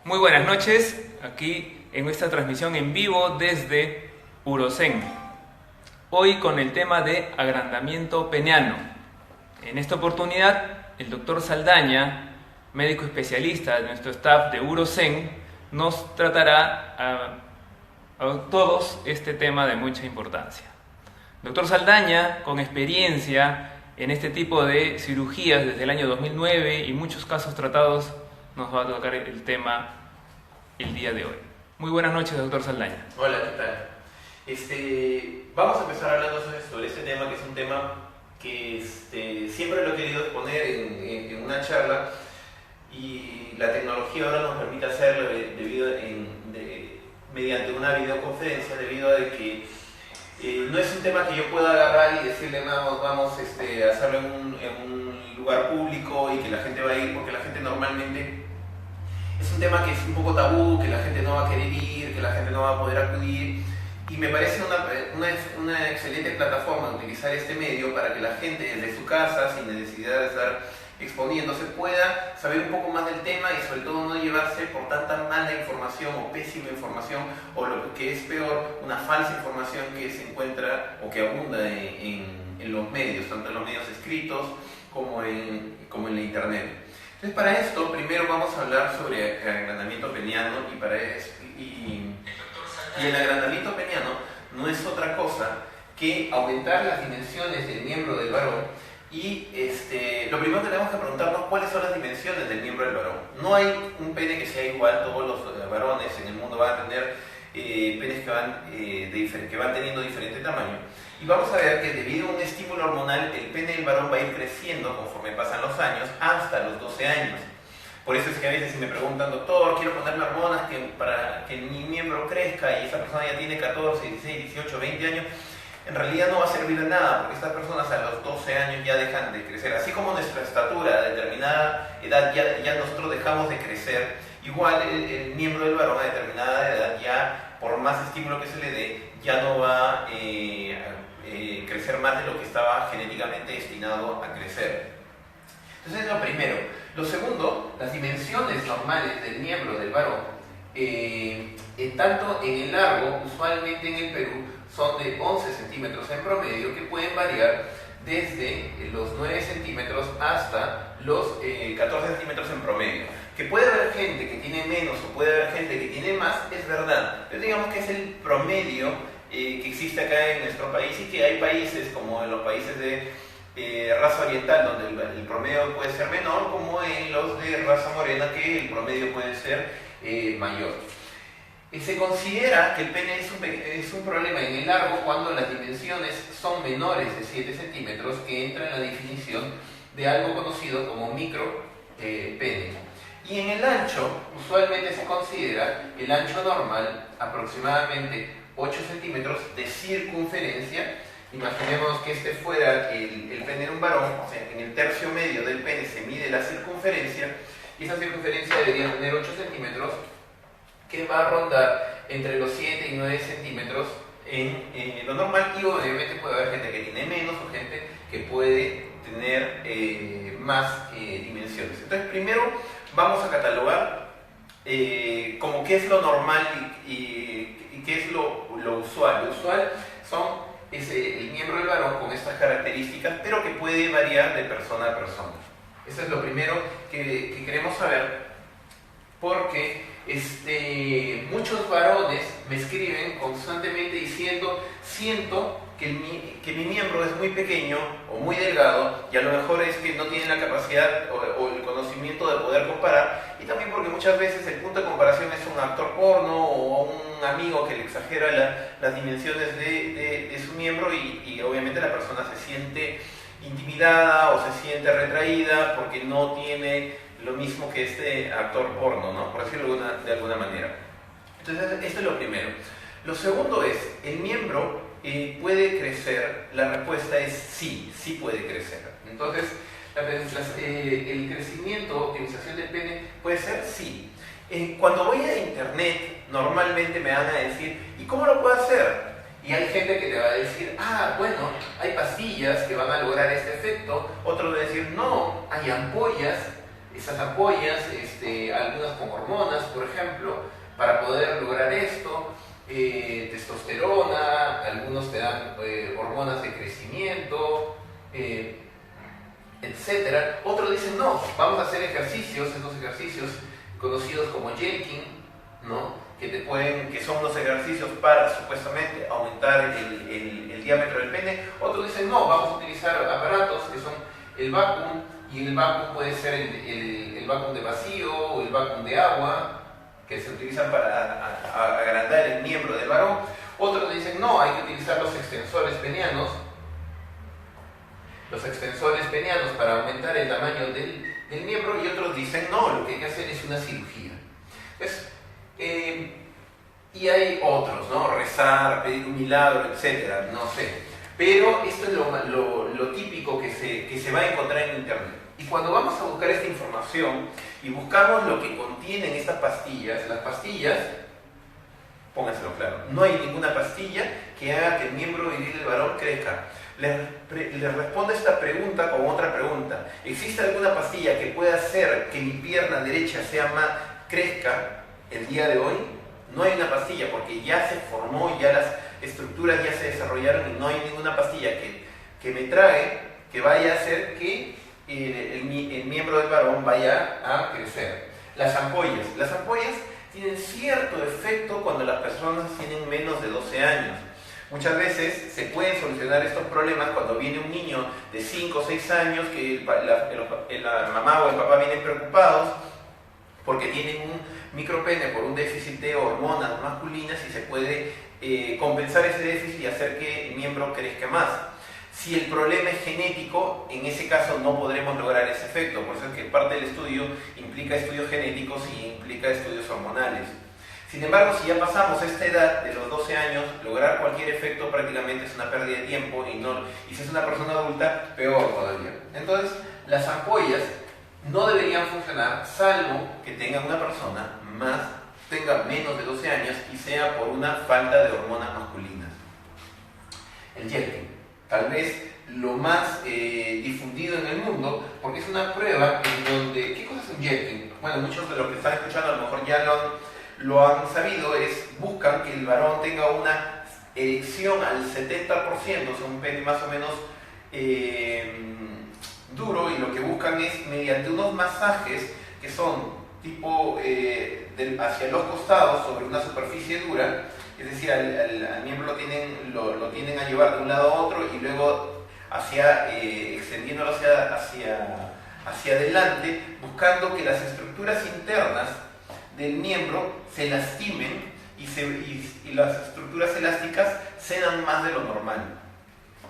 Muy buenas noches, aquí en esta transmisión en vivo desde Urosen. Hoy con el tema de agrandamiento peniano. En esta oportunidad, el doctor Saldaña, médico especialista de nuestro staff de Urosen, nos tratará a todos este tema de mucha importancia. Doctor Saldaña, con experiencia en este tipo de cirugías desde el año 2009 y muchos casos tratados, nos va a tocar el tema el día de hoy. Muy buenas noches, doctor Saldaña. Hola, ¿qué tal? Vamos a empezar hablando sobre este tema, que es un tema que siempre lo he querido exponer en una charla, y la tecnología ahora nos permite hacerlo mediante una videoconferencia, debido a que no es un tema que yo pueda agarrar y decirle vamos a hacerlo en un lugar público y que la gente va a ir, porque la gente normalmente es un tema que es un poco tabú, que la gente no va a querer ir, que la gente no va a poder acudir, y me parece una excelente plataforma utilizar este medio para que la gente desde su casa, sin necesidad de estar exponiéndose, pueda saber un poco más del tema y sobre todo no llevarse por tanta mala información o pésima información, o lo que es peor, una falsa información que se encuentra o que abunda en los medios, tanto en los medios escritos como en la internet. Entonces, para esto, primero vamos a hablar sobre el agrandamiento peniano, y el agrandamiento peniano no es otra cosa que aumentar las dimensiones del miembro del varón. Y lo primero que tenemos que preguntarnos, ¿cuáles son las dimensiones del miembro del varón? No hay un pene que sea igual. Todos los varones en el mundo van a tener penes que van teniendo diferente tamaño. Y vamos a ver que debido a un estímulo hormonal, el pene del varón va a ir creciendo conforme pasan los años hasta los 12 años. Por eso es que a veces si me preguntan, doctor, quiero ponerme hormonas para que mi miembro crezca, y esa persona ya tiene 14, 16, 18, 20 años, en realidad no va a servir de nada, porque estas personas a los 12 años ya dejan de crecer. Así como nuestra estatura a determinada edad ya nosotros dejamos de crecer, igual el miembro del varón a determinada edad, ya por más estímulo que se le dé, ya no va a crecer más de lo que estaba genéticamente destinado a crecer. Entonces es lo primero. Lo segundo, las dimensiones normales del miembro del varón, tanto en el largo, usualmente en el Perú, son de 11 centímetros en promedio, que pueden variar desde los 9 centímetros hasta los 14 centímetros en promedio. Que puede haber gente que tiene menos o puede haber gente que tiene más, es verdad, pero digamos que es el promedio que existe acá en nuestro país, y que hay países como en los países de raza oriental, donde el promedio puede ser menor, como en los de raza morena, que el promedio puede ser mayor. Se considera que el pene es un problema en el largo cuando las dimensiones son menores de 7 centímetros, que entra en la definición de algo conocido como micropene. Y en el ancho, usualmente se considera el ancho normal aproximadamente 8 centímetros de circunferencia. Imaginemos que este fuera el pene de un varón, o sea, en el tercio medio del pene se mide la circunferencia, y esa circunferencia debería tener 8 centímetros, que va a rondar entre los 7 y 9 centímetros en lo normal, y obviamente puede haber gente que tiene menos o gente que puede tener más dimensiones. Entonces, primero vamos a catalogar como qué es lo normal y qué es lo usual. Lo usual es el miembro del varón con estas características, pero que puede variar de persona a persona. Eso es lo primero que queremos saber, porque muchos varones me escriben constantemente diciendo: siento que mi miembro es muy pequeño o muy delgado, y a lo mejor es que no tienen la capacidad o el conocimiento de poder comparar, y también porque muchas veces el punto de comparación es un actor porno o un amigo que le exagera las dimensiones de su miembro, y obviamente la persona se siente intimidada o se siente retraída porque no tiene lo mismo que este actor porno, ¿no? Por decirlo de alguna manera. Entonces, esto es lo primero. Lo segundo es, ¿el miembro puede crecer? La respuesta es sí, sí puede crecer. Entonces, el crecimiento, optimización del pene, puede ser sí. Cuando voy a internet, normalmente me van a decir: ¿y cómo lo puedo hacer? Y hay gente que te va a decir: bueno, hay pastillas que van a lograr este efecto. Otros van a decir: no, hay ampollas esas ampollas, algunas con hormonas, por ejemplo, para poder lograr esto. Testosterona, algunos te dan hormonas de crecimiento, etcétera. Otros dicen no, vamos a hacer ejercicios, estos ejercicios conocidos como Jelqin, ¿no? que son los ejercicios para supuestamente aumentar el diámetro del pene. Otros dicen no, vamos a utilizar aparatos que son el vacuum, y el vacuum puede ser el vacuum de vacío o el vacuum de agua, que se utilizan para agrandar el miembro del varón. Otros dicen no, hay que utilizar los extensores penianos para aumentar el tamaño del miembro, y otros dicen no, lo que hay que hacer es una cirugía. Entonces, y hay otros, ¿no? Rezar, pedir un milagro, etcétera, no sé. Pero esto es lo típico que se va a encontrar en internet. Y cuando vamos a buscar esta información y buscamos lo que contienen estas pastillas, las pastillas, pónganselo claro, no hay ninguna pastilla que haga que el miembro viril del varón crezca. Le respondo esta pregunta con otra pregunta. ¿Existe alguna pastilla que pueda hacer que mi pierna derecha crezca el día de hoy? No hay una pastilla, porque ya se formó, ya las estructuras ya se desarrollaron, y no hay ninguna pastilla que me trague, que vaya a hacer que el miembro del varón vaya a crecer. Las ampollas tienen cierto efecto cuando las personas tienen menos de 12 años. Muchas veces se pueden solucionar estos problemas cuando viene un niño de 5 o 6 años que la mamá o el papá vienen preocupados porque tienen un micropene por un déficit de hormonas masculinas, y se puede compensar ese déficit y hacer que el miembro crezca más. Si el problema es genético, en ese caso no podremos lograr ese efecto. Por eso es que parte del estudio implica estudios genéticos y implica estudios hormonales. Sin embargo, si ya pasamos esta edad de los 12 años, lograr cualquier efecto prácticamente es una pérdida de tiempo, y si es una persona adulta, peor todavía. Entonces, las ampollas no deberían funcionar salvo que tenga una persona tenga menos de 12 años y sea por una falta de hormonas masculinas. El Jelqin, tal vez lo más difundido en el mundo, porque es una prueba en donde... ¿Qué cosa es un Jelqin? Bueno, muchos de los que están escuchando a lo mejor ya lo han sabido. Buscan que el varón tenga una erección al 70%, o sea, un pene más o menos duro, y lo que buscan es, mediante unos masajes que son tipo hacia los costados sobre una superficie dura, es decir, al miembro lo tienen a llevar de un lado a otro, y luego extendiéndolo hacia adelante, buscando que las estructuras internas del miembro se lastimen y las estructuras elásticas cedan más de lo normal.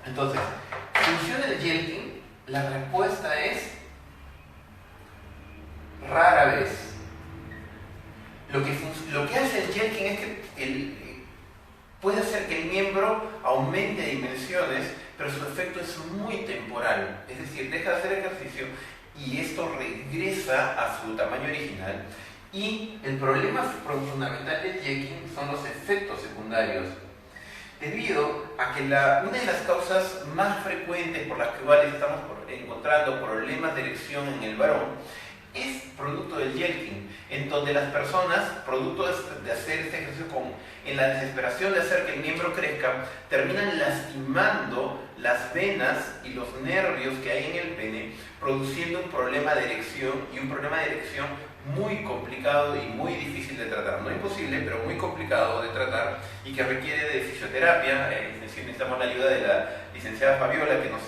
Entonces, ¿funciona el Jelqin? La respuesta es rara vez. Lo que hace el Jelqin es que puede hacer que el miembro aumente de dimensiones, pero su efecto es muy temporal. Es decir, deja de hacer ejercicio y esto regresa a su tamaño original. Y el problema fundamental del Jelqin son los efectos secundarios, debido a que una de las causas más frecuentes por las cuales estamos encontrando problemas de erección en el varón es producto del Jelqin, en donde las personas, producto de hacer este ejercicio en la desesperación de hacer que el miembro crezca, terminan lastimando las venas y los nervios que hay en el pene, produciendo un problema de erección, y un problema de erección muy complicado y muy difícil de tratar. No imposible, pero muy complicado de tratar, y que requiere de fisioterapia. Necesitamos la ayuda de la licenciada Fabiola, que nos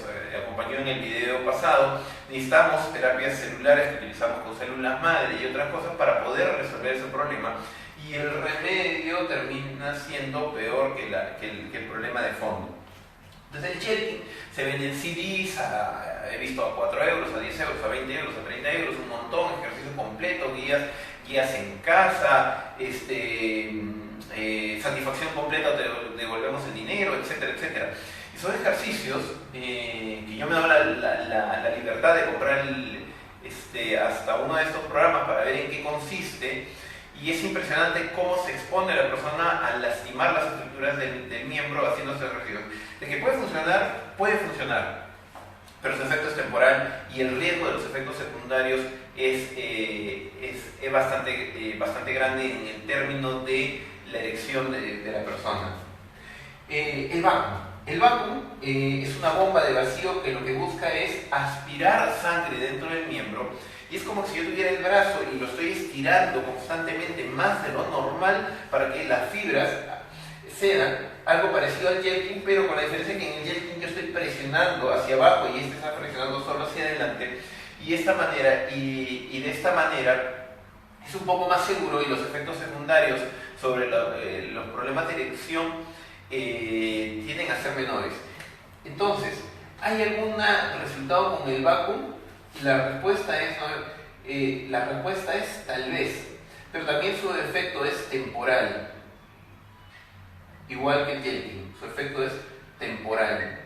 acompañó en el video pasado. Necesitamos terapias celulares que utilizamos con células madre y otras cosas para poder resolver ese problema, y el remedio termina siendo peor que el problema de fondo. Entonces el Jelqin se vende en CDs, he visto a 4 euros, a 10 euros, a 20 euros, a 30 euros, un montón, ejercicio completo, guías en casa, satisfacción completa, te devolvemos el dinero, etcétera, etcétera. Y son ejercicios que yo me doy la libertad de comprar hasta uno de estos programas para ver en qué consiste, y es impresionante cómo se expone la persona a lastimar las estructuras del miembro haciendo estos ejercicios. De que puede funcionar, puede funcionar. pero su efecto es temporal y el riesgo de los efectos secundarios es bastante grande en el término de la erección de la persona. El vacuum. El vacuum es una bomba de vacío que lo que busca es aspirar sangre dentro del miembro, y es como si yo tuviera el brazo y lo estoy estirando constantemente más de lo normal para que las fibras cedan, algo parecido al jelking, pero con la diferencia que en el jelking yo estoy presionando hacia abajo y este está presionando solo hacia adelante, y de esta manera es un poco más seguro, y los efectos secundarios sobre los problemas de erección tienden a ser menores. Entonces, ¿hay algún resultado con el vacuum? La respuesta es tal vez, pero también su efecto es temporal, igual que el jelking. Su efecto es temporal,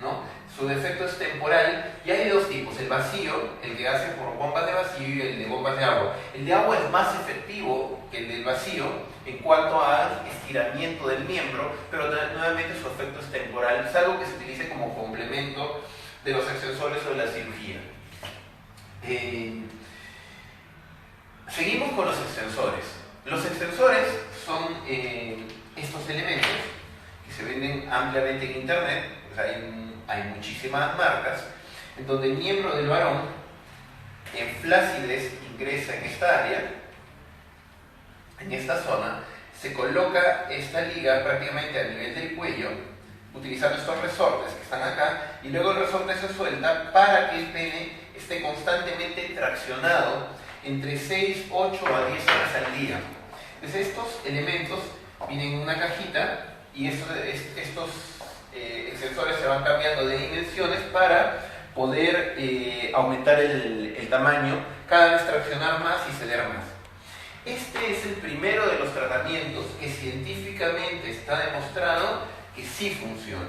¿no? Su efecto es temporal, y hay dos tipos: el vacío, el que hace por bombas de vacío, y el de bombas de agua. El de agua es más efectivo que el del vacío en cuanto a estiramiento del miembro, pero nuevamente su efecto es temporal, salvo que se utilice como complemento de los extensores o de la cirugía. Seguimos con los extensores. Los extensores son estos elementos que se venden ampliamente en internet. Pues hay muchísimas marcas, en donde el miembro del varón en flácides ingresa en esta área, en esta zona, se coloca esta liga prácticamente a nivel del cuello, utilizando estos resortes que están acá, y luego el resorte se suelta para que el pene esté constantemente traccionado entre 6, 8 a 10 horas al día. Entonces estos elementos vienen en una cajita, y estos extensores se van cambiando de dimensiones para poder aumentar el tamaño, cada vez traccionar más y ceder más. Este es el primero de los tratamientos que científicamente está demostrado que sí funciona.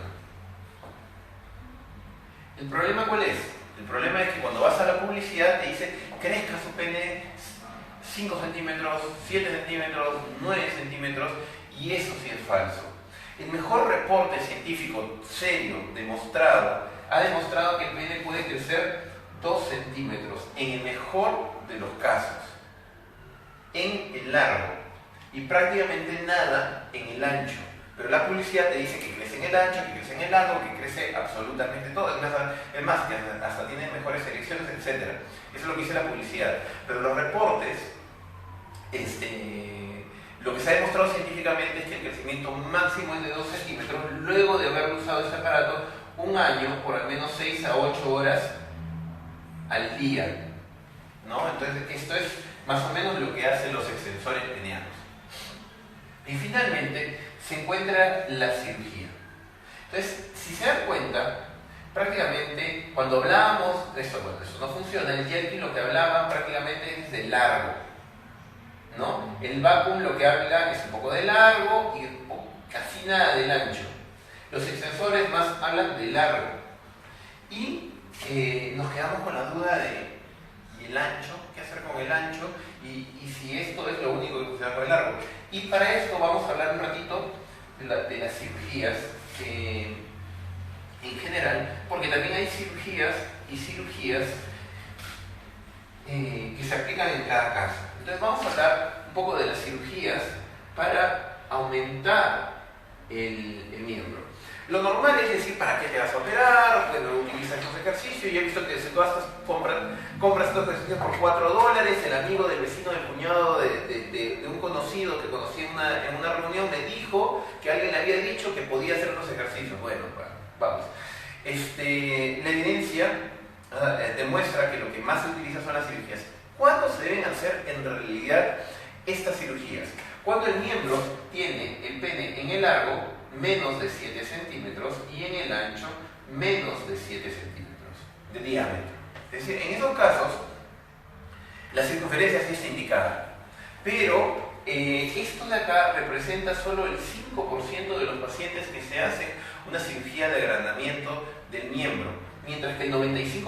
¿El problema cuál es? El problema es que cuando vas a la publicidad te dice: crezca su pene 5 centímetros, 7 centímetros, 9 centímetros, y eso sí es falso. El mejor reporte científico serio, ha demostrado que el pene puede crecer 2 centímetros, en el mejor de los casos, en el largo, y prácticamente nada en el ancho. Pero la publicidad te dice que crece en el ancho, que crece en el largo, que crece absolutamente todo. Es más, que hasta tiene mejores erecciones, etc. Eso es lo que dice la publicidad. Pero los reportes, lo que se ha demostrado científicamente es que el crecimiento máximo es de 2 centímetros luego de haber usado este aparato un año por al menos 6 a 8 horas al día, ¿no? Entonces, esto es más o menos lo que hacen los extensores penianos. Y finalmente se encuentra la cirugía. Entonces, si se dan cuenta, prácticamente cuando hablábamos de esto, bueno, eso no funciona. El jelking lo que hablaban prácticamente es de largo, ¿no? El vacuum lo que habla es un poco de largo y casi nada del ancho. Los extensores más hablan de largo. Y nos quedamos con la duda de: ¿y el ancho? ¿Qué hacer con el ancho? Y si esto es lo único que funciona con el largo. Y para esto vamos a hablar un ratito de las cirugías en general, porque también hay cirugías que se aplican en cada caso. Entonces vamos a hablar un poco de las cirugías para aumentar el miembro. Lo normal es decir: ¿para qué te vas a operar? Bueno, utilizas los ejercicios. Yo he visto que todas estas compras estos ejercicios por $4. El amigo del vecino, del cuñado de un conocido que conocí en una reunión me dijo que alguien le había dicho que podía hacer los ejercicios. Bueno, vamos. La evidencia demuestra que lo que más se utiliza son las cirugías. ¿Cuándo se deben hacer en realidad estas cirugías? Cuando el miembro tiene el pene en el largo menos de 7 centímetros y en el ancho menos de 7 centímetros de diámetro. Es decir, en esos casos la circunferencia sí está indicada, pero esto de acá representa solo el 5% de los pacientes que se hacen una cirugía de agrandamiento del miembro, mientras que el 95%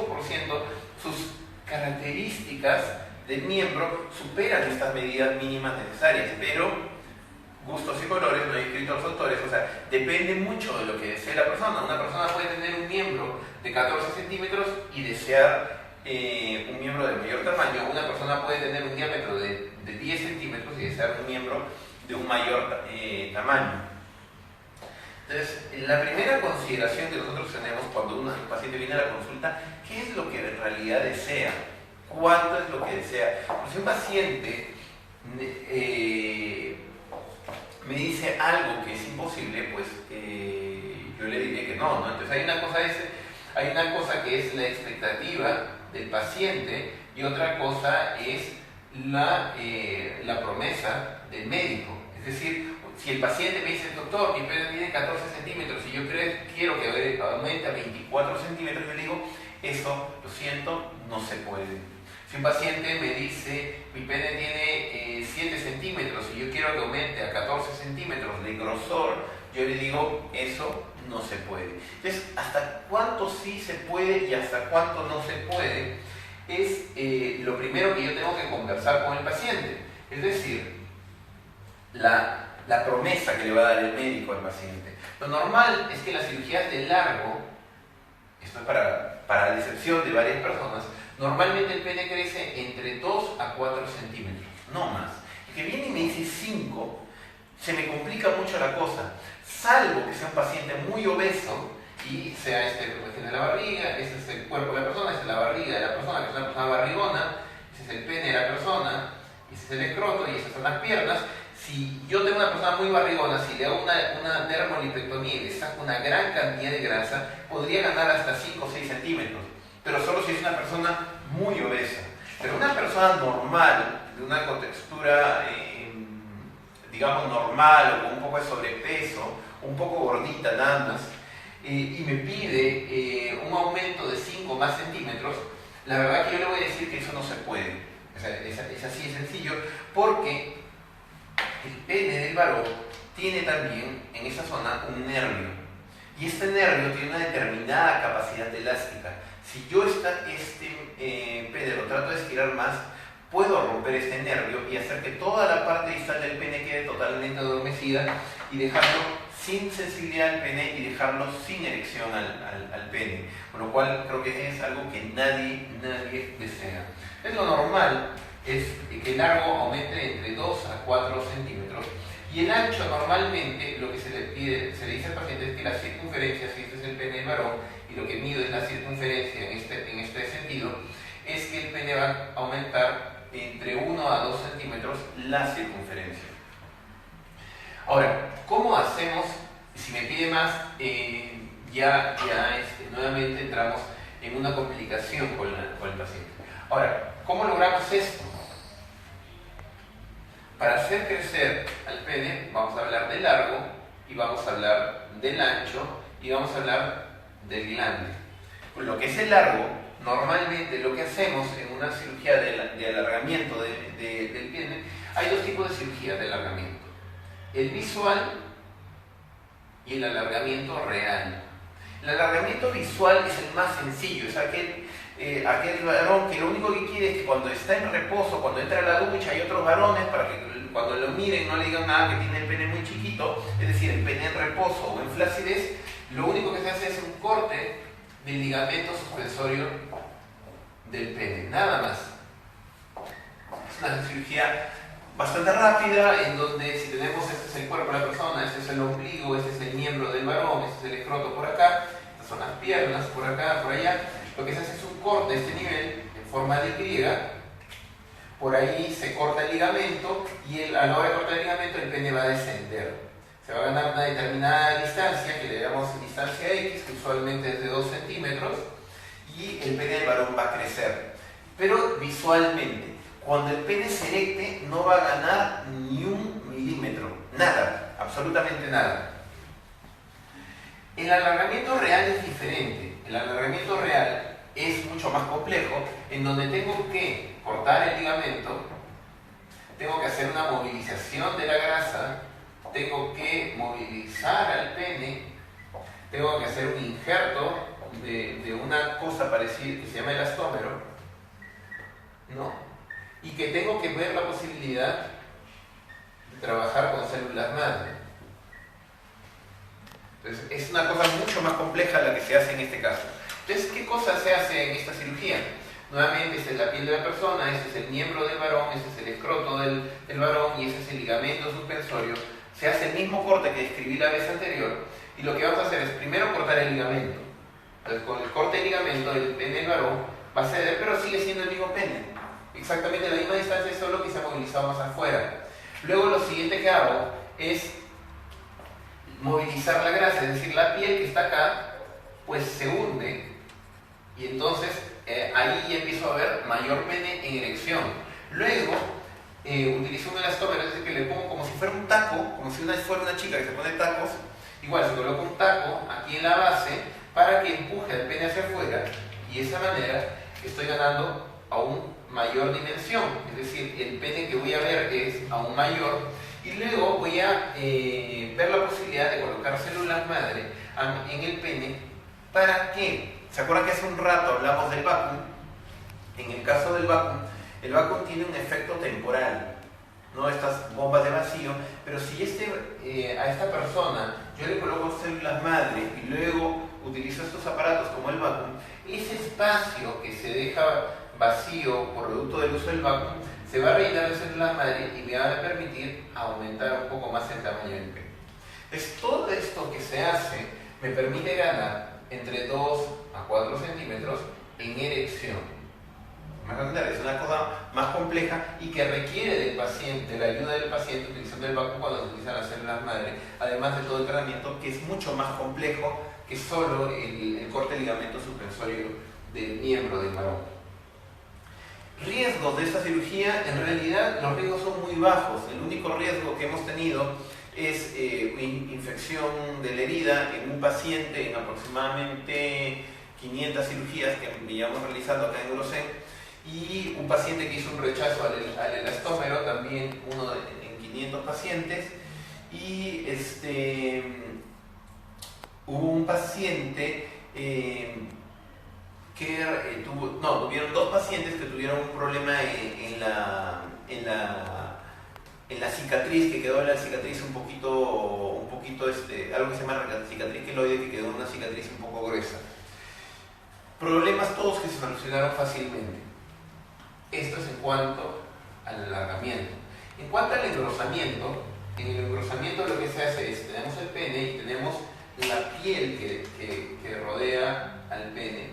sus características del miembro superan estas medidas mínimas necesarias, pero gustos y colores, no hay escritos autores, o sea, depende mucho de lo que desee la persona. Una persona puede tener un miembro de 14 centímetros y desear un miembro de mayor tamaño. Una persona puede tener un diámetro de 10 centímetros y desear un miembro de un mayor tamaño. Entonces, la primera consideración que nosotros tenemos cuando un paciente viene a la consulta, ¿qué es lo que en realidad desea? ¿Cuánto es lo que desea? Pues si un paciente me dice algo que es imposible, pues yo le diré que no, ¿no? Entonces hay una cosa que es la expectativa del paciente y otra cosa es la promesa del médico. Es decir, si el paciente me dice, doctor, mi pene tiene 14 centímetros y yo quiero que aumente a 24 centímetros, yo le digo, eso, lo siento, no se puede. Si un paciente me dice, mi pene tiene 7 centímetros y yo quiero que aumente a 14 centímetros de grosor, yo le digo, eso no se puede. Entonces, ¿hasta cuánto sí se puede y hasta cuánto no se puede? Es lo primero que yo tengo que conversar con el paciente. Es decir, la promesa que le va a dar el médico al paciente. Lo normal es que las cirugías de largo, esto es para la excepción de varias personas, normalmente el pene crece entre 2 a 4 centímetros, no más. El que viene y me dice 5, se me complica mucho la cosa, salvo que sea un paciente muy obeso y sea pues tiene la barriga, ese es el cuerpo de la persona, esa es la barriga de la persona, que es una persona barrigona, ese es el pene de la persona, ese es el escroto y esas son las piernas. Si yo tengo una persona muy barrigona, si le hago una dermolipectomía y le saco una gran cantidad de grasa, podría ganar hasta 5 o 6 centímetros. Pero solo si es una persona muy obesa. Pero una persona normal, de una contextura, digamos, normal o con un poco de sobrepeso, un poco gordita nada más, y me pide un aumento de 5 más centímetros, la verdad que yo le voy a decir que eso no se puede. Es así de sencillo, porque el pene del varón tiene también en esa zona un nervio. Y este nervio tiene una determinada capacidad elástica. Si yo pene lo trato de estirar más, puedo romper este nervio y hacer que toda la parte distal del pene quede totalmente adormecida y dejarlo sin sensibilidad al pene y dejarlo sin erección al pene. Con lo cual creo que es algo que nadie desea. Entonces lo normal es que el largo aumente entre 2 a 4 centímetros y el ancho normalmente lo que se le dice al paciente es que la circunferencia, si este es el pene del varón y lo que mido es la circunferencia en este sentido, es que el pene va a aumentar entre 1 a 2 centímetros la circunferencia. Ahora, ¿cómo hacemos? Si me pide más, nuevamente entramos en una complicación con el paciente. Ahora, ¿cómo logramos esto? Para hacer crecer al pene, vamos a hablar del largo, y vamos a hablar del ancho, y vamos a hablar del glande. Con lo que es el largo, normalmente lo que hacemos en una cirugía de alargamiento del pene, hay dos tipos de cirugía de alargamiento. El visual y el alargamiento real. El alargamiento visual es el más sencillo, es aquel varón que lo único que quiere es que cuando está en reposo, cuando entra a la ducha, hay otros varones para que cuando lo miren no le digan nada que tiene el pene muy chiquito, es decir, el pene en reposo o en flacidez, lo único que se hace es un corte del ligamento suspensorio del pene, nada más. Es una cirugía bastante rápida, en donde si tenemos, este es el cuerpo de la persona, este es el ombligo, este es el miembro del varón, este es el escroto por acá, estas son las piernas por acá, por allá, lo que se hace es un corte de este nivel en forma de Y, por ahí se corta el ligamento y a la hora de cortar el ligamento el pene va a descender. Se va a ganar una determinada distancia, que le llamamos distancia X, que usualmente es de 2 centímetros, y el pene del varón va a crecer. Pero visualmente, cuando el pene se erecte, no va a ganar ni 1 milímetro, nada, absolutamente nada. El alargamiento real es diferente. El alargamiento real es mucho más complejo, en donde tengo que cortar el ligamento, tengo que hacer una movilización de la grasa, tengo que movilizar al pene, tengo que hacer un injerto de una cosa parecida que se llama elastómero, ¿no? Y que tengo que ver la posibilidad trabajar con células madre. Entonces, es una cosa mucho más compleja la que se hace en este caso. Entonces, ¿qué cosa se hace en esta cirugía? Nuevamente, esta es la piel de la persona, este es el miembro del varón, este es el escroto del varón y este es el ligamento suspensorio. Se hace el mismo corte que describí la vez anterior y lo que vamos a hacer es primero cortar el ligamento. Entonces, con el corte del ligamento, el pene del varón va a ceder, pero sigue siendo el mismo pene. Exactamente la misma distancia, solo que se ha movilizado más afuera. Luego lo siguiente que hago es movilizar la grasa, es decir, la piel que está acá, pues se hunde y entonces ahí ya empiezo a ver mayor pene en erección. Luego utilizo un elastómero, es decir, que le pongo como si fuera un taco, como si fuera una chica que se pone tacos, igual se coloca un taco aquí en la base para que empuje el pene hacia afuera y de esa manera estoy ganando aún mayor dimensión, es decir, el pene que voy a ver es aún mayor y luego voy a ver la posibilidad de colocar células madre en el pene. ¿Para qué? ¿Se acuerdan que hace un rato hablamos del vacuum? En el caso del vacuum, el vacuum tiene un efecto temporal, ¿no? Estas bombas de vacío, pero si a esta persona yo le coloco células madre y luego utilizo estos aparatos como el vacuum, ese espacio que se deja vacío por producto del uso del vacuum se va a rellenar de células madre y me va a permitir aumentar un poco más el tamaño del pene. Entonces, todo esto que se hace me permite ganar entre 2 a 4 centímetros en erección. Es una cosa más compleja y que requiere del paciente, la ayuda del paciente utilizando el vacuum cuando se utilizan las células madre, además de todo el tratamiento que es mucho más complejo que solo el corte del ligamento suspensorio del miembro del varón. Riesgos de esta cirugía, en realidad los riesgos son muy bajos. El único riesgo que hemos tenido es infección de la herida en un paciente en aproximadamente 500 cirugías que llevamos realizando acá en Urocen, y un paciente que hizo un rechazo al elastómero, también uno en 500 pacientes, y hubo un paciente tuvieron 2 pacientes que tuvieron un problema en la cicatriz, que quedó la cicatriz un poquito algo que se llama cicatriz queloide, que quedó una cicatriz un poco gruesa. Problemas todos que se solucionaron fácilmente. Esto es en cuanto al alargamiento. En cuanto al engrosamiento, en el engrosamiento lo que se hace es, tenemos el pene y tenemos la piel que rodea al pene.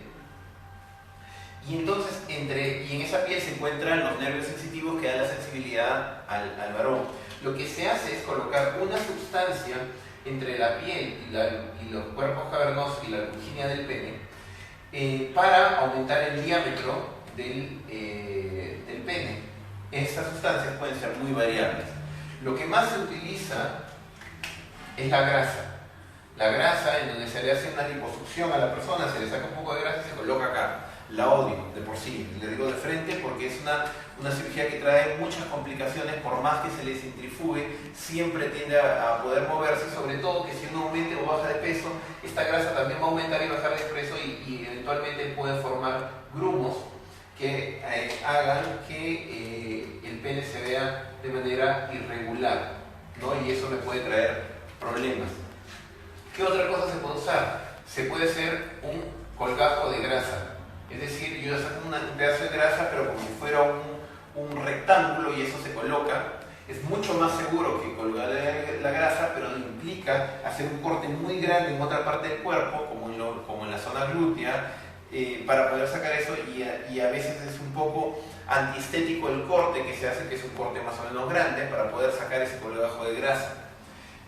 Y entonces, en esa piel se encuentran los nervios sensitivos que dan la sensibilidad al varón. Lo que se hace es colocar una sustancia entre la piel y los cuerpos cavernosos y la Purkinje del pene para aumentar el diámetro del pene. Estas sustancias pueden ser muy variables. Lo que más se utiliza es la grasa. La grasa, en donde se le hace una liposucción a la persona, se le saca un poco de grasa y se coloca acá. La odio de por sí, le digo de frente porque es una cirugía que trae muchas complicaciones, por más que se le centrifugue, siempre tiende a poder moverse, sobre todo que si uno aumenta o baja de peso, esta grasa también va a aumentar y bajar de peso y eventualmente puede formar grumos que hagan que el pene se vea de manera irregular, ¿no? Y eso le puede traer problemas. ¿Qué otra cosa se puede usar? Se puede hacer un colgajo de grasa. Es decir, yo saco un pedazo de grasa, pero como si fuera un rectángulo y eso se coloca. Es mucho más seguro que colgar la grasa, pero implica hacer un corte muy grande en otra parte del cuerpo, como en la zona glútea, para poder sacar eso y a veces es un poco antiestético el corte que se hace, que es un corte más o menos grande, para poder sacar ese colgajo de grasa.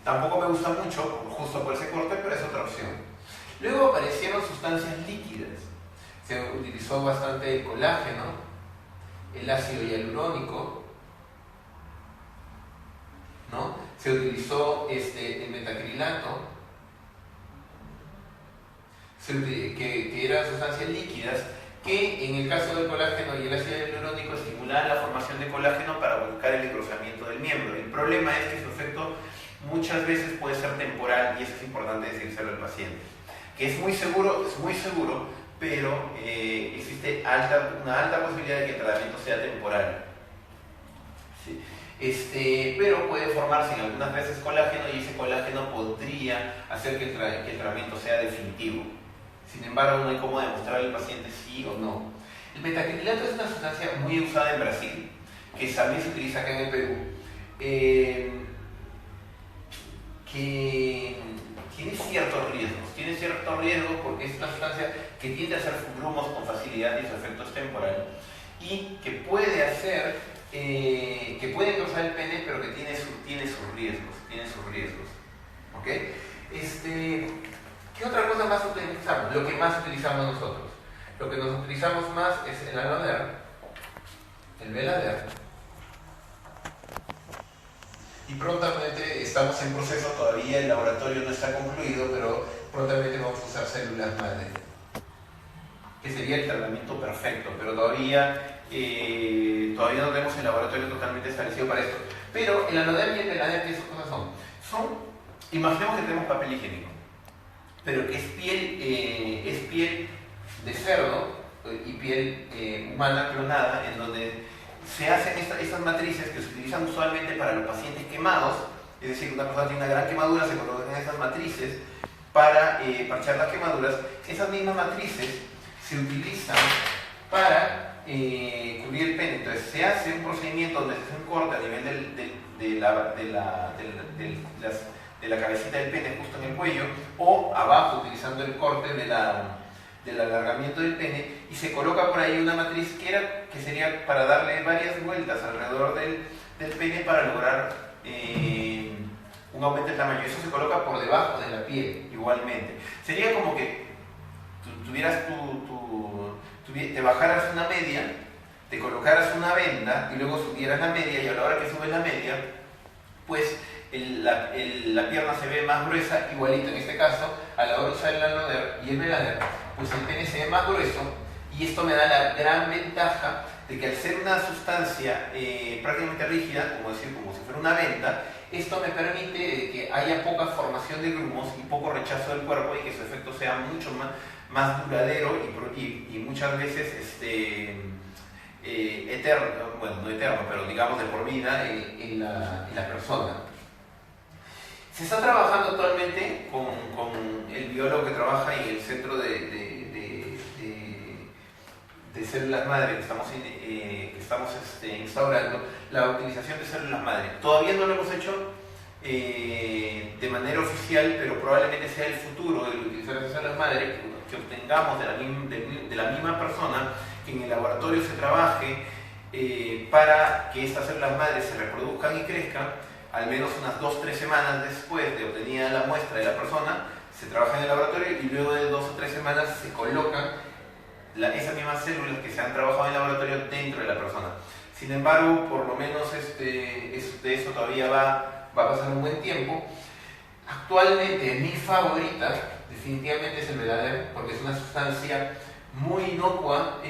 Tampoco me gusta mucho, justo por ese corte, pero es otra opción. Luego aparecieron sustancias líquidas. Se utilizó bastante el colágeno, el ácido hialurónico, ¿no? Se utilizó el metacrilato, que eran sustancias líquidas que en el caso del colágeno y el ácido hialurónico estimulaban la formación de colágeno para buscar el engrosamiento del miembro. El problema es que su efecto muchas veces puede ser temporal y eso es importante decírselo al paciente. Que es muy seguro, pero existe una alta posibilidad de que el tratamiento sea temporal. ¿Sí? Pero puede formarse en algunas veces colágeno y ese colágeno podría hacer que el tratamiento sea definitivo. Sin embargo, no hay cómo demostrar al paciente sí o no. El metacrilato es una sustancia muy usada en Brasil, que también se utiliza acá en el Perú, que tiene ciertos riesgos porque es una sustancia que tiende a hacer grumos con facilidad y su efecto es temporal, y que puede hacer, que puede engrosar el pene, pero que tiene sus riesgos. ¿Ok? ¿Qué otra cosa más utilizamos? Lo que más utilizamos nosotros. Lo que nos utilizamos más es el Aloder, el Velader, y prontamente estamos en proceso, todavía el laboratorio no está concluido, pero prontamente vamos a usar células madre, que sería el tratamiento perfecto, pero todavía no tenemos el laboratorio totalmente establecido para esto. Pero el Aloder y el Velader, ¿qué cosas son? Imaginemos que tenemos papel higiénico, pero que es piel de cerdo y piel humana clonada, en donde se hacen estas matrices que se utilizan usualmente para los pacientes quemados, es decir, una persona tiene una gran quemadura, se colocan esas matrices para parchar las quemaduras. Esas mismas matrices se utilizan para cubrir el pene. Entonces se hace un procedimiento donde se hace un corte a nivel de la cabecita del pene justo en el cuello, o abajo utilizando el corte del alargamiento del pene, y se coloca por ahí una matriz que sería para darle varias vueltas alrededor del pene para lograr un aumento de tamaño. Eso se coloca por debajo de la piel igualmente. Sería como que te bajaras una media, te colocaras una venda y luego subieras la media, y a la hora que subes la media, pues la pierna se ve más gruesa, igualito en este caso, a la hora de usar el Aloder y el Velader, pues el pene se ve más grueso, y esto me da la gran ventaja de que al ser una sustancia prácticamente rígida, como si fuera una venda, esto me permite que haya poca formación de grumos y poco rechazo del cuerpo, y que su efecto sea mucho más duradero y muchas veces eterno, bueno, no eterno, pero digamos de por vida en la persona. Se está trabajando actualmente con el biólogo que trabaja en el centro de células madre que estamos instaurando, la utilización de células madre. Todavía no lo hemos hecho de manera oficial, pero probablemente sea el futuro de utilizar esas células madre que obtengamos de la misma persona, que en el laboratorio se trabaje para que estas células madres se reproduzcan y crezcan. Al menos unas 2-3 semanas después de obtenida la muestra de la persona, se trabaja en el laboratorio, y luego de 2 o 3 semanas se colocan esas mismas células que se han trabajado en el laboratorio dentro de la persona. Sin embargo, por lo menos de eso todavía va a pasar un buen tiempo. Actualmente mi favorita definitivamente es el Velader, porque es una sustancia muy inocua,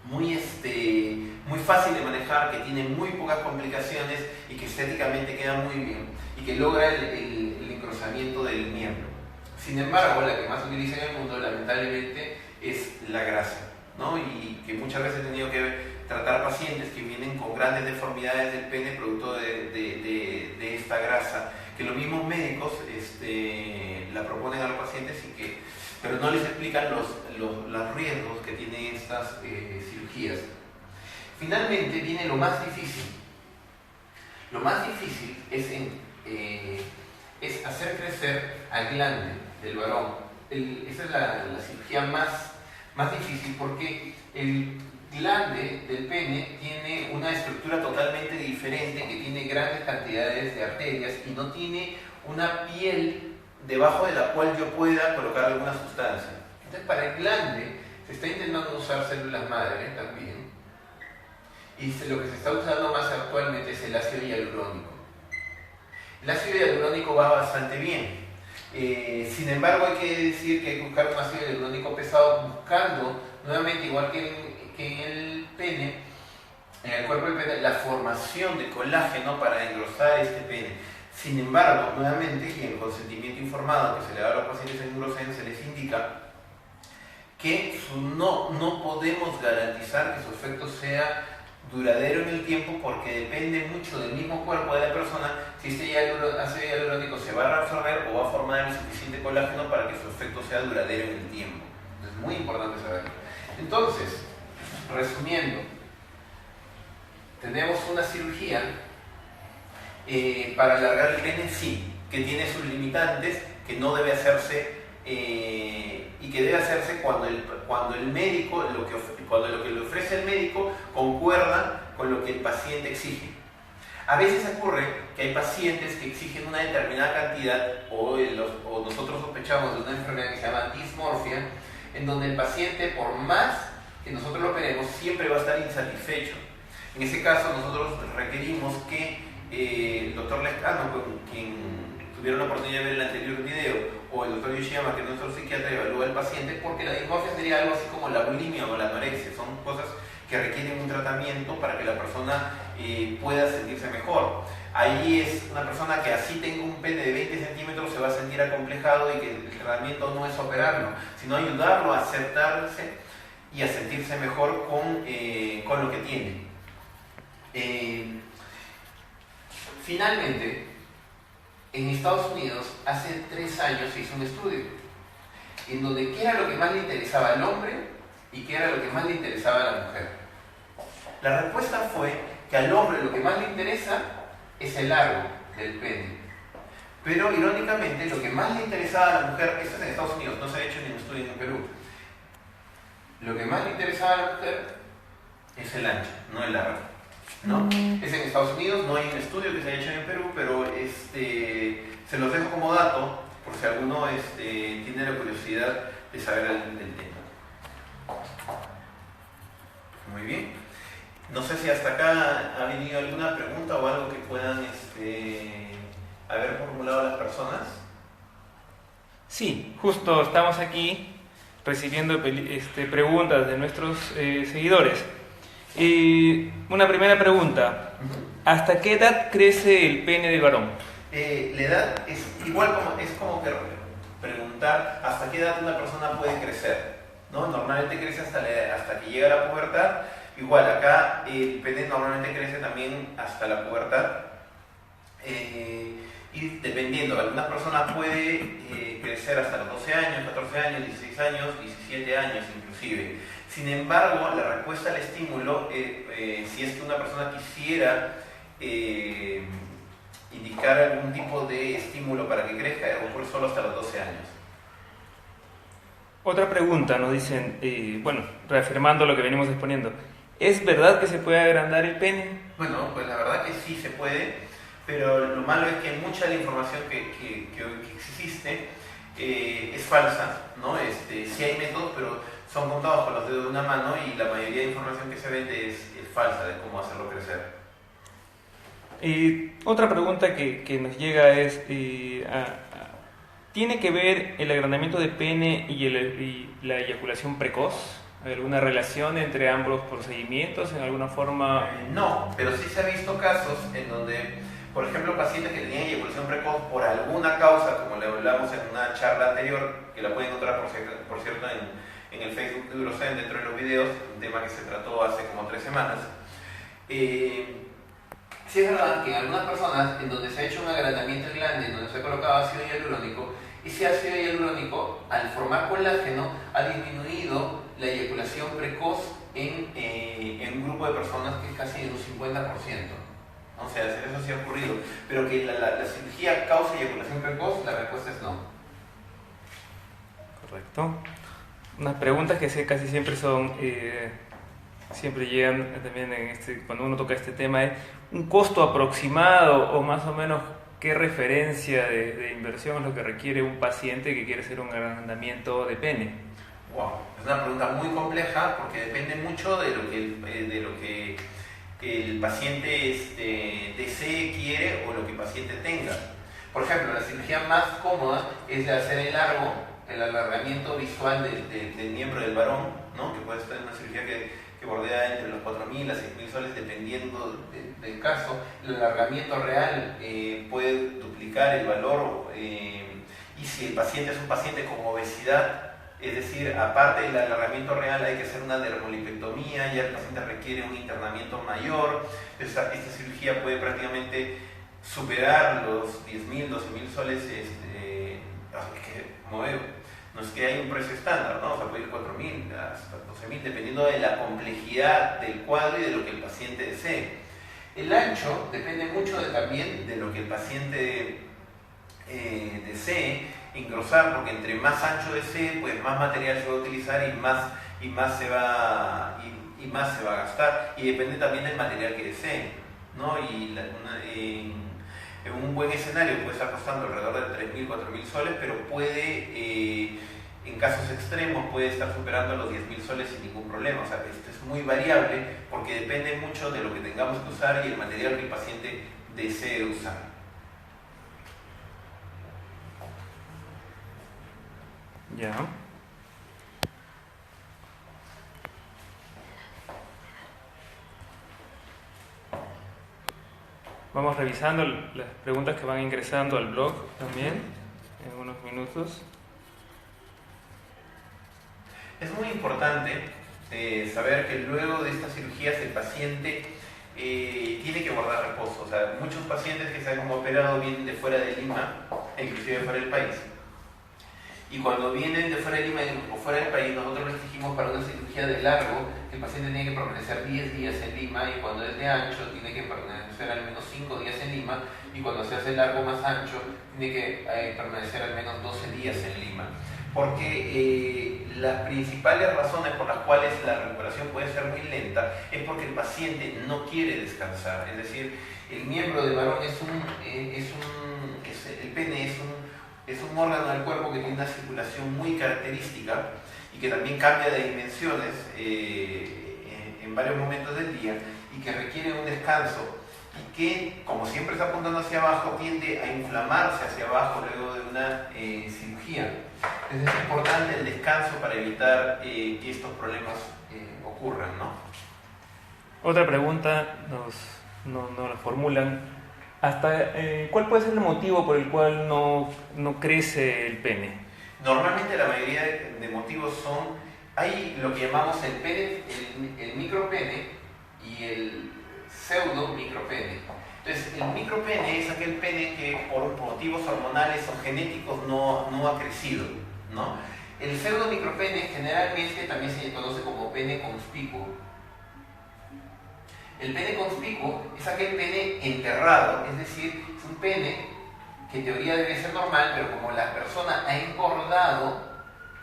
muy fácil de manejar, que tiene muy pocas complicaciones y que estéticamente queda muy bien y que logra el engrosamiento del miembro. Sin embargo, la que más se utiliza en el mundo, lamentablemente, es la grasa, ¿no? Y que muchas veces he tenido que tratar pacientes que vienen con grandes deformidades del pene producto de esta grasa, que los mismos médicos la proponen a los pacientes, pero no les explican los riesgos que tienen estas cirugías. Finalmente viene lo más difícil. Lo más difícil es hacer crecer al glande del varón. Esa es la cirugía más difícil, porque el glande del pene tiene una estructura totalmente diferente, que tiene grandes cantidades de arterias y no tiene una piel debajo de la cual yo pueda colocar alguna sustancia. Entonces, para el glande se está intentando usar células madre también, y lo que se está usando más actualmente es el ácido hialurónico. El ácido hialurónico va bastante bien. Sin embargo, hay que decir que hay que buscar un ácido hialurónico pesado, buscando nuevamente, igual que en el pene, en el cuerpo del pene, la formación de colágeno para engrosar este pene. Sin embargo, nuevamente, y en el consentimiento informado que se le da a los pacientes en Urosen, se les indica que no podemos garantizar que su efecto sea duradero en el tiempo porque depende mucho del mismo cuerpo de la persona si este ácido hialurónico se va a reabsorber o va a formar el suficiente colágeno para que su efecto sea duradero en el tiempo. Es muy importante saberlo. Entonces, resumiendo, tenemos una cirugía para alargar el pene, sí, que tiene sus limitantes, que no debe hacerse y que debe hacerse cuando el médico, cuando lo que le ofrece el médico concuerda con lo que el paciente exige. A veces ocurre que hay pacientes que exigen una determinada cantidad o nosotros sospechamos de una enfermedad que se llama dismorfia, en donde el paciente, por más que nosotros lo operemos, siempre va a estar insatisfecho. En ese caso, nosotros requerimos que el doctor Lescano, con quien tuvieron la oportunidad de ver el anterior video, o el doctor Yoshiyama, que es nuestro psiquiatra, evalúa al paciente, porque la dismorfia sería algo así como la bulimia o la anorexia. Son cosas que requieren un tratamiento para que la persona pueda sentirse mejor. Ahí es una persona que así tenga un pene de 20 centímetros se va a sentir acomplejado y que el tratamiento no es operarlo, sino ayudarlo a aceptarse y a sentirse mejor con lo que tiene. Finalmente, en Estados Unidos, hace 3 años se hizo un estudio en donde qué era lo que más le interesaba al hombre y qué era lo que más le interesaba a la mujer. La respuesta fue que al hombre lo que más le interesa es el largo del pene. Pero irónicamente, lo que más le interesaba a la mujer, esto es en Estados Unidos, no se ha hecho ningún estudio en Perú, lo que más le interesaba a la mujer es el ancho, no el largo, ¿no? Es en Estados Unidos, no hay un estudio que se haya hecho en Perú, pero se los dejo como dato por si alguno tiene la curiosidad de saber del tema. Muy bien. No sé si hasta acá ha venido alguna pregunta o algo que puedan haber formulado las personas. Sí, justo estamos aquí recibiendo preguntas de nuestros seguidores. Una primera pregunta. ¿Hasta qué edad crece el pene del varón? La edad es igual es como que preguntar hasta qué edad una persona puede crecer, ¿no? Normalmente crece hasta que llega a la pubertad. Igual acá el pene normalmente crece también hasta la pubertad. Y dependiendo, algunas personas puede crecer hasta los 12 años, 14 años, 16 años, 17 años inclusive. Sin embargo, la respuesta al estímulo, si es que una persona quisiera indicar algún tipo de estímulo para que crezca, ocurre solo hasta los 12 años. Otra pregunta, nos dicen, reafirmando lo que venimos exponiendo, ¿es verdad que se puede agrandar el pene? Bueno, pues la verdad que sí se puede, pero lo malo es que mucha de la información que existe es falsa, ¿no? Sí hay métodos, pero son contados con los dedos de una mano y la mayoría de información que se vende es falsa de cómo hacerlo crecer. Otra pregunta que nos llega es, ¿tiene que ver el agrandamiento de pene y la eyaculación precoz? ¿Hay alguna relación entre ambos procedimientos en alguna forma? No, pero sí se ha visto casos en donde, por ejemplo, pacientes que tenían eyaculación precoz por alguna causa, como le hablamos en una charla anterior, que la pueden encontrar por cierto en el Facebook de Urocen dentro de los videos, un tema que se trató hace como 3 semanas. Sí es verdad que en algunas personas en donde se ha hecho un agrandamiento del glande, en donde se ha colocado ácido hialurónico, ese ácido hialurónico, al formar colágeno, ha disminuido la eyaculación precoz en un grupo de personas que es casi de un 50%. O sea, eso sí ha ocurrido. Pero que la cirugía causa eyaculación precoz, la respuesta es no. Correcto. Unas preguntas que casi siempre son... siempre llegan también cuando uno toca este tema, es un costo aproximado o más o menos qué referencia de inversión es lo que requiere un paciente que quiere hacer un agrandamiento de pene. Wow, es una pregunta muy compleja porque depende mucho de lo que el paciente desee, quiere o lo que el paciente tenga. Por ejemplo, la cirugía más cómoda es de hacer el alargamiento visual del miembro del varón, ¿no? Que puede ser una cirugía que bordea entre los 4.000 a 6.000 soles dependiendo del caso. El alargamiento real puede duplicar el valor y si el paciente es un paciente con obesidad, Es decir, aparte del alargamiento real hay que hacer una dermolipectomía, ya el paciente requiere un internamiento mayor. Esta cirugía puede prácticamente superar los 10.000, 12.000 soles, no es que hay un precio estándar, ¿no? O sea, puede ir 4.000 hasta 12.000, dependiendo de la complejidad del cuadro y de lo que el paciente desee. El ancho depende mucho también de lo que el paciente desee engrosar, porque entre más ancho desee, pues más material se va a utilizar y más se va a gastar, y depende también del material que desee, ¿no? En un buen escenario puede estar costando alrededor de 3.000, 4.000 soles, pero puede, en casos extremos, puede estar superando los 10.000 soles sin ningún problema. O sea, esto es muy variable porque depende mucho de lo que tengamos que usar y el material que el paciente desee usar. Ya. Vamos revisando las preguntas que van ingresando al blog también en unos minutos. Es muy importante saber que luego de estas cirugías el paciente tiene que guardar reposo. O sea, muchos pacientes que se han operado vienen de fuera de Lima, inclusive de fuera del país. Y cuando vienen de fuera de Lima o fuera del país, nosotros les dijimos para una cirugía de largo que el paciente tiene que permanecer 10 días en Lima, y cuando es de ancho tiene que permanecer al menos 5 días en Lima, y cuando se hace largo más ancho tiene que permanecer al menos 12 días en Lima. Porque las principales razones por las cuales la recuperación puede ser muy lenta es porque el paciente no quiere descansar. Es decir, el miembro del varón el pene es un órgano del cuerpo que tiene una circulación muy característica y que también cambia de dimensiones en varios momentos del día, y que requiere un descanso, y que, como siempre está apuntando hacia abajo, tiende a inflamarse hacia abajo luego de una cirugía. Entonces es importante el descanso para evitar que estos problemas ocurran, ¿no? Otra pregunta nos la formulan. ¿Cuál puede ser el motivo por el cual no crece el pene? Normalmente la mayoría de motivos hay lo que llamamos el pene, el micropene y el pseudo micropene. Entonces, el micropene es aquel pene que por motivos hormonales o genéticos no ha crecido, ¿no? El pseudo micropene generalmente también se conoce como pene conspicuo. El pene conspicuo es aquel pene enterrado, es decir, es un pene que en teoría debe ser normal, pero como la persona ha engordado,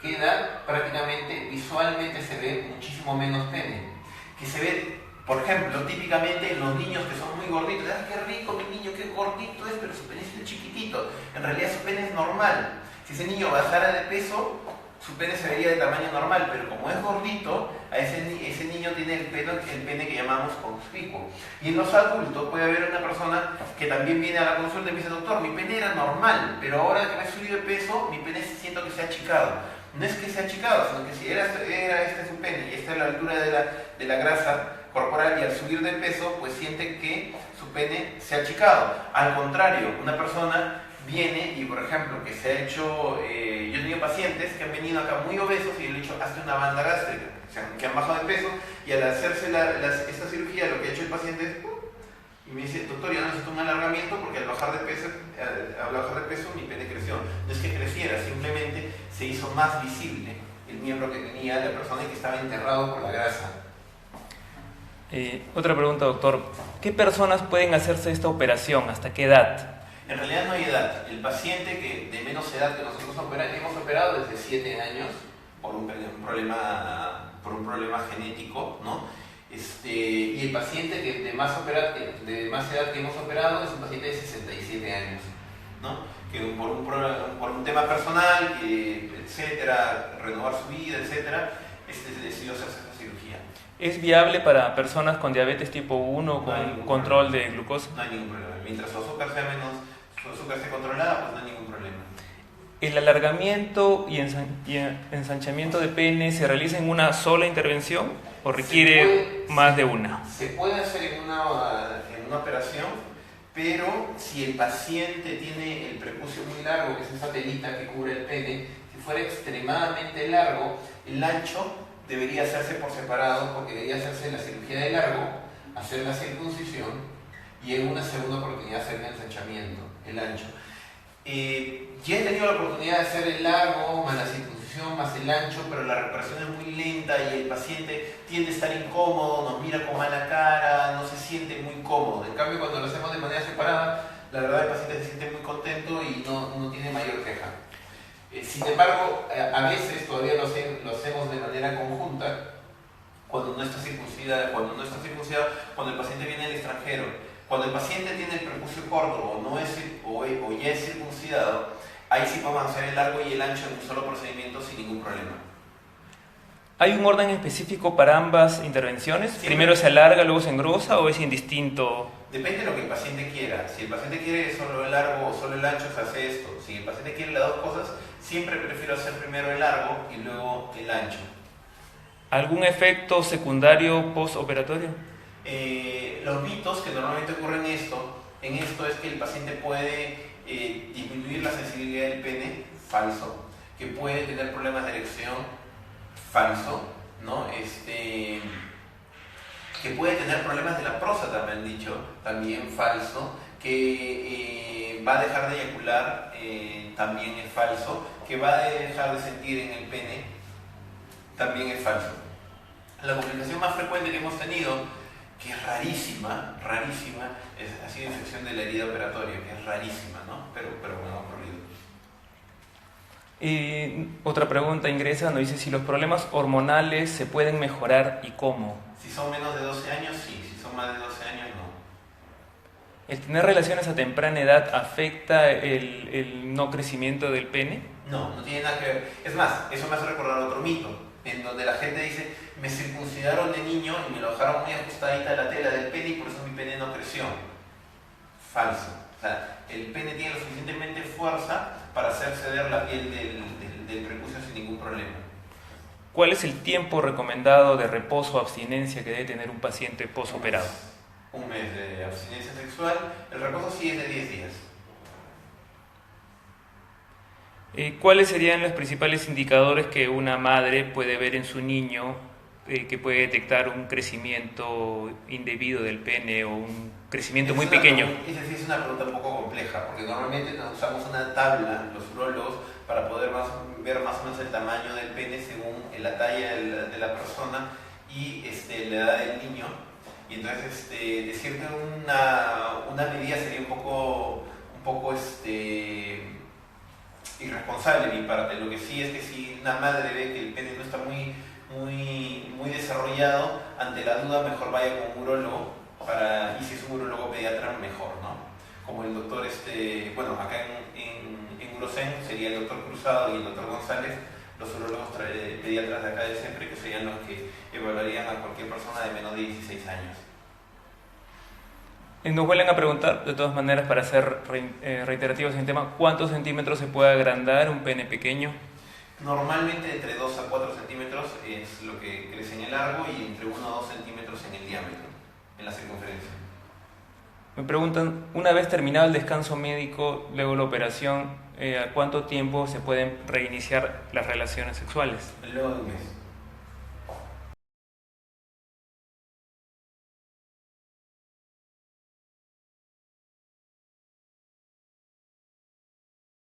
queda prácticamente, visualmente se ve muchísimo menos pene. Que se ve, por ejemplo, típicamente en los niños que son muy gorditos. ¡Ah, qué rico mi niño, qué gordito es! Pero su pene es chiquitito. En realidad su pene es normal. Si ese niño bajara de peso, su pene se vería de tamaño normal, pero como es gordito, ese niño tiene el pene que llamamos conspicuo. Y en los adultos puede haber una persona que también viene a la consulta y me dice: doctor, mi pene era normal, pero ahora que me he subido de peso, mi pene siento que se ha achicado. No es que se ha achicado, sino que si era este su pene y esta es la altura de la grasa corporal, y al subir de peso, pues siente que su pene se ha achicado. Al contrario, una persona viene y, por ejemplo, que se ha hecho, yo he tenido pacientes que han venido acá muy obesos y yo le he dicho: hazte una banda gástrica, o sea, que han bajado de peso, y al hacerse esta cirugía lo que ha hecho el paciente es, y me dice: doctor, ya no necesito un alargamiento porque al bajar de peso mi pene creció. No es que creciera, simplemente se hizo más visible el miembro que tenía la persona y que estaba enterrado por la grasa. Otra pregunta, doctor. ¿Qué personas pueden hacerse esta operación? ¿Hasta qué edad? En realidad no hay edad. El paciente de menos edad que nosotros hemos operado desde 7 años por un problema genético, ¿no? Y el paciente de más edad que hemos operado es un paciente de 67 años, ¿no? Que por un tema personal, etcétera, renovar su vida, etcétera, decidió hacerse esta cirugía. ¿Es viable para personas con diabetes tipo 1 con control de glucosa? No hay ningún problema. Mientras su azúcar esté controlada, pues no hay ningún problema. ¿El alargamiento y ensanchamiento de pene se realiza en una sola intervención o requiere más de una? Se puede hacer en una operación, pero si el paciente tiene el prepucio muy largo, que es esa telita que cubre el pene, si fuera extremadamente largo, el ancho debería hacerse por separado, porque debería hacerse la cirugía de largo, hacer la circuncisión y en una segunda oportunidad hacer el ensanchamiento, el ancho. Ya he tenido la oportunidad de hacer el largo, más la circuncisión, más el ancho, pero la recuperación es muy lenta y el paciente tiende a estar incómodo, nos mira con mala cara, no se siente muy cómodo. En cambio, cuando lo hacemos de manera separada, la verdad el paciente se siente muy contento y no tiene mayor queja. Sin embargo, a veces todavía lo hacemos de manera conjunta, cuando no está circuncidado, cuando el paciente viene del extranjero. Cuando el paciente tiene el prepucio corto o ya es circuncidado, ahí sí podemos hacer el largo y el ancho en un solo procedimiento sin ningún problema. ¿Hay un orden específico para ambas intervenciones? Sí. ¿Primero se alarga, luego se engrosa o es indistinto? Depende de lo que el paciente quiera. Si el paciente quiere solo el largo o solo el ancho, se hace esto. Si el paciente quiere las dos cosas, siempre prefiero hacer primero el largo y luego el ancho. ¿Algún efecto secundario postoperatorio? Los mitos que normalmente ocurren en esto es que el paciente puede disminuir la sensibilidad del pene, falso, que puede tener problemas de erección, falso, ¿no? Que puede tener problemas de la próstata, me han dicho, también falso, que va a dejar de eyacular, también es falso, que va a dejar de sentir en el pene, también es falso. La complicación más frecuente que hemos tenido, que es rarísima, ha sido infección de la herida operatoria, que es rarísima, ¿no? Pero bueno, ha ocurrido. Otra pregunta ingresa, nos dice si los problemas hormonales se pueden mejorar y cómo. Si son menos de 12 años, sí. Si son más de 12 años, no. ¿El tener relaciones a temprana edad afecta el no crecimiento del pene? No tiene nada que ver. Es más, eso me hace recordar otro mito, en donde la gente dice, me circuncidaron de niño y me lo dejaron muy ajustadita la tela del pene y por eso mi pene no creció. Falso. O sea, el pene tiene lo suficientemente fuerza para hacer ceder la piel del prepucio sin ningún problema. ¿Cuál es el tiempo recomendado de reposo o abstinencia que debe tener un paciente postoperado? Un mes de abstinencia sexual. El reposo sí es de 10 días. ¿Cuáles serían los principales indicadores que una madre puede ver en su niño que puede detectar un crecimiento indebido del pene o un crecimiento muy pequeño? Esa sí es una pregunta un poco compleja, porque normalmente usamos una tabla, los urólogos, para poder ver más o menos el tamaño del pene según la talla de la persona y la edad del niño. Y entonces decirte una medida sería un poco irresponsable de mi parte. Lo que sí es que si una madre ve que el pene no está muy desarrollado, ante la duda mejor vaya con un urólogo, y si es un urólogo pediatra mejor, ¿no? Como el doctor, acá en Urocen sería el doctor Cruzado y el doctor González, los urólogos pediatras de acá de siempre, que serían los que evaluarían a cualquier persona de menos de 16 años. Nos vuelven a preguntar, de todas maneras, para ser reiterativos en el tema, ¿cuántos centímetros se puede agrandar un pene pequeño? Normalmente entre 2 a 4 centímetros es lo que crece en el largo y entre 1 a 2 centímetros en el diámetro, en la circunferencia. Me preguntan, una vez terminado el descanso médico, luego la operación, ¿a cuánto tiempo se pueden reiniciar las relaciones sexuales? Luego de un mes.